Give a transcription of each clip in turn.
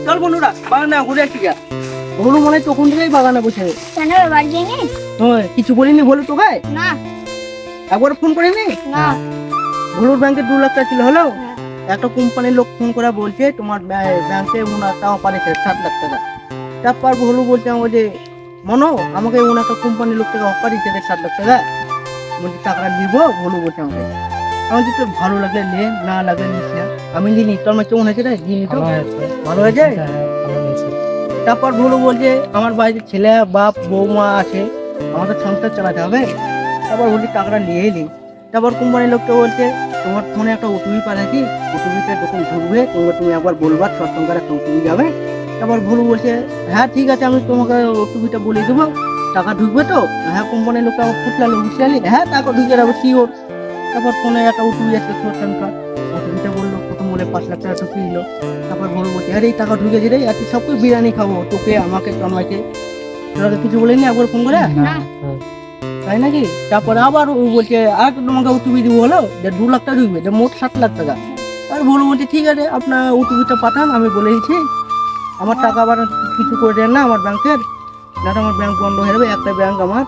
চল বন্ধুরা বাগানে ঘুরে আসি গা। ভুলু মনে হয় তখন থেকেই বাগানে বসে। কেন বাড়ি যায়নি? ওই কিছু বলিনি ভুলু তোকে? না একবার ফোন করিনি? না। ভুলুর ব্যাংকে 2 লাখ টাকা ছিল হলো। একটা কোম্পানির লোক ফোন করে বলছে তোমার ব্যাংকে ওনার টাকা পাঠিয়েছে 7 লাখ টাকা। তারপর ভুলু বলছে আমাকে যে মনো আমাকে ওনার একটা কোম্পানির লোক থেকে অফার দিচ্ছে 7 লাখ টাকা, বলছি টাকাটা নিবো। ভুলু বলছে আমাকে, আমার যদি ভালো লাগলে নে, না লাগলে নিস না। আমি দিনি, তোর মা কেমন হয়েছে রে? দিনি তো ভালো হয়েছে। তারপর ভুলু বলছে আমার বাড়িতে ছেলে বাপ বৌমা আছে, আমাদের সংসার চালাতে হবে। তারপর বলছি টাকাটা নিয়ে এলি। তারপর কোম্পানির লোকটা বলছে তোমার ফোনে একটা ওটিপি পাঠাচ্ছি, ওটিপিটা যখন ঢুকবে তুমি একবার বলবা তোর সঙ্গে একটা ওটিপি যাবে। তারপর ভুলু বলছে হ্যাঁ ঠিক আছে আমি তোমাকে ওটিপিটা বলে দেবো, টাকা ঢুকবে তো? হ্যাঁ কোম্পানির লোকটা আমার ফুটলালো, বুঝলি হ্যাঁ টাকা ঢুকে যাবে শিওর। তারপর ফোনে একটা ওটিপি আসছে তোর সঙ্গে, ওটিপিটা বললো প্রথম বলে 5 লাখ টাকা ঢুকিয়ে দিল। তারপর ভুলু বলছে আরে এই টাকা ঢুকেছে রে, আর সব কিছু বিরিয়ানি খাবো তোকে আমাকে তোমাকে, তোরা কিছু বলিনি একবার ফোন করে? না তাই নাকি? তারপরে আবার ও বলছে আর তোমাকে ওটিপি দিব হলো যে 2 লাখ টাকা ঢুকবে, যে মোট 7 লাখ টাকা। আর ভুলু বলছে ঠিক আছে আপনার ওটিপিটা পাঠান, আমি বলে দিচ্ছি আমার টাকা আবার কিছু করে দেন না আমার ব্যাংকের, না তো আমার ব্যাংক বন্ধ হয়ে যাবে, একটা ব্যাংক আমার।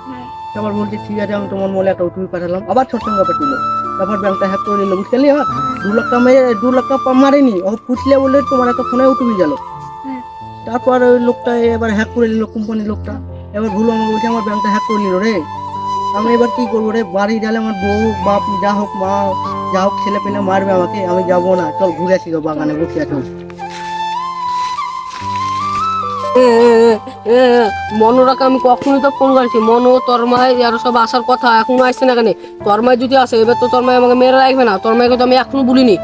তারপর বলছে ঠিক আছে আমি তোমার মোলে একটা ওটিপি পাঠালাম, আবার ছোট সঙ্গে পাঠিয়ে। তারপর ব্যাংকটা হ্যাক করে নিল, বুঝতে পারলি? 2 লাখ টাকা মেরে 2 লাখ টাকা মারেনি, ও ফুটলে বলে তোমার একটা ফোনে ওটিপি গেল। তারপর ওই লোকটা এবার হ্যাক করে নিল কোম্পানির লোকটা। এবার ভুলু আমাকে বলছে আমার ব্যাংকটা হ্যাক করে নিল রে, আমি এবার কি করবো রে? বাড়ি গেলে আমার বউ বাপ যা হোক মা যা হোক ছেলে পেলে মারবে আমাকে, আমি যাবো না, চল ঘুরে আসি বাগানে বসে আছো। মনোরাকে আমি কখনোই তো ফোন করেছি, মনো তরমাই আরো সব আসার কথা, এখনো আসছে না কেন? তরমাই যদি আসে এবার তো তরমাই আমাকে মেরে রাখবে না, তরমাইকে তো আমি এখনো বলিনি।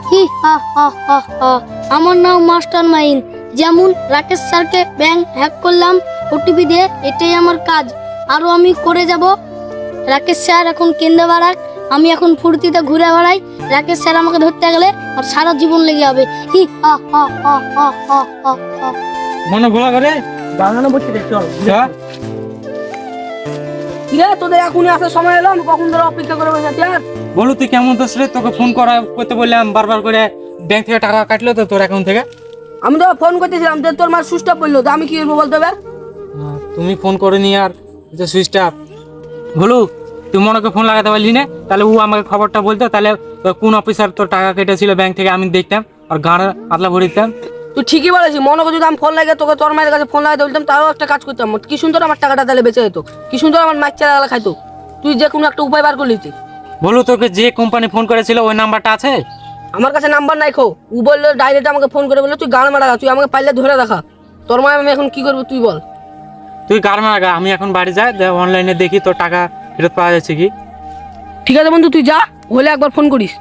হি হা হা হা হা। আমার নাম মাস্টার মাইন, যেমন রাকেশ স্যারকে ব্যাংক হ্যাক করলাম ওটিপি দিয়ে, এটাই আমার কাজ, আরো আমি করে যাব। রাকেশ স্যার এখন কেন্দ্রে বাড়াক, আমি এখন ফুর্তিতে ঘুরে বেড়াই, রাকেশ স্যার আমাকে ধরতে গেলে আর সারা জীবন লেগে যাবে। হি হা হা হা হা হা হা হা। মনে ভোলা করে বাগানে বসে রে, চল ঘুরে আসি। কিরে তোদের এখনই আসার সময় এলাম, কখন ধরে অপেক্ষা করে বসে আছি? আর বলু তুই কেমন দোষ রে? তোকে ফোন করতে বললাম বারবার করে, ব্যাংক থেকে টাকা কাটলো তো তোর অ্যাকাউন্ট থেকে। আমি তো ফোন করতেছিলাম যে তোর মার সুইচ অফ বললো, আমি কি করবো বলতে হবে? তুমি ফোন করিনি আর যে সুইচটা অফ। বলু তুই মনকে ফোন লাগাতে পারলি না, তাহলে ও আমাকে খবরটা বলতো, তাহলে কোন অফিসার তোর টাকা কেটেছিল ব্যাংক থেকে আমি দেখতাম আর গাঁড়ে আতলা ভরে দিতাম। তুই ঠিকই বলেছিস, মনে যদি আমি ফোন লাগে তোকে তোর মায়ের কাছে ফোন লাগাতে বলতাম, তারও একটা কাজ করতাম, কি সুন্দর আমার টাকাটা তাহলে বেঁচে যেত, কি সুন্দর আমার মাছ চালা খাইতো। তুই যে কোনো একটা উপায় বার করলি তুই। বলু তোকে যে কোম্পানি ফোন করেছিল ওই নাম্বারটা আছে? আমার কাছে নাম্বার নাই খো, ও বললো ডাইরেক্ট আমাকে ফোন করে বললো তুই গান মারা, তুই আমাকে পাইলে ধরে দেখা। তোর মা আমি এখন কি করবো তুই বল? তুই গাড় মারা গা, আমি এখন বাড়ি যাই, অনলাইনে দেখি তোর টাকা ফেরত পাওয়া যাচ্ছে কি। ঠিক আছে বন্ধু তুই যা, হলে একবার ফোন করিস।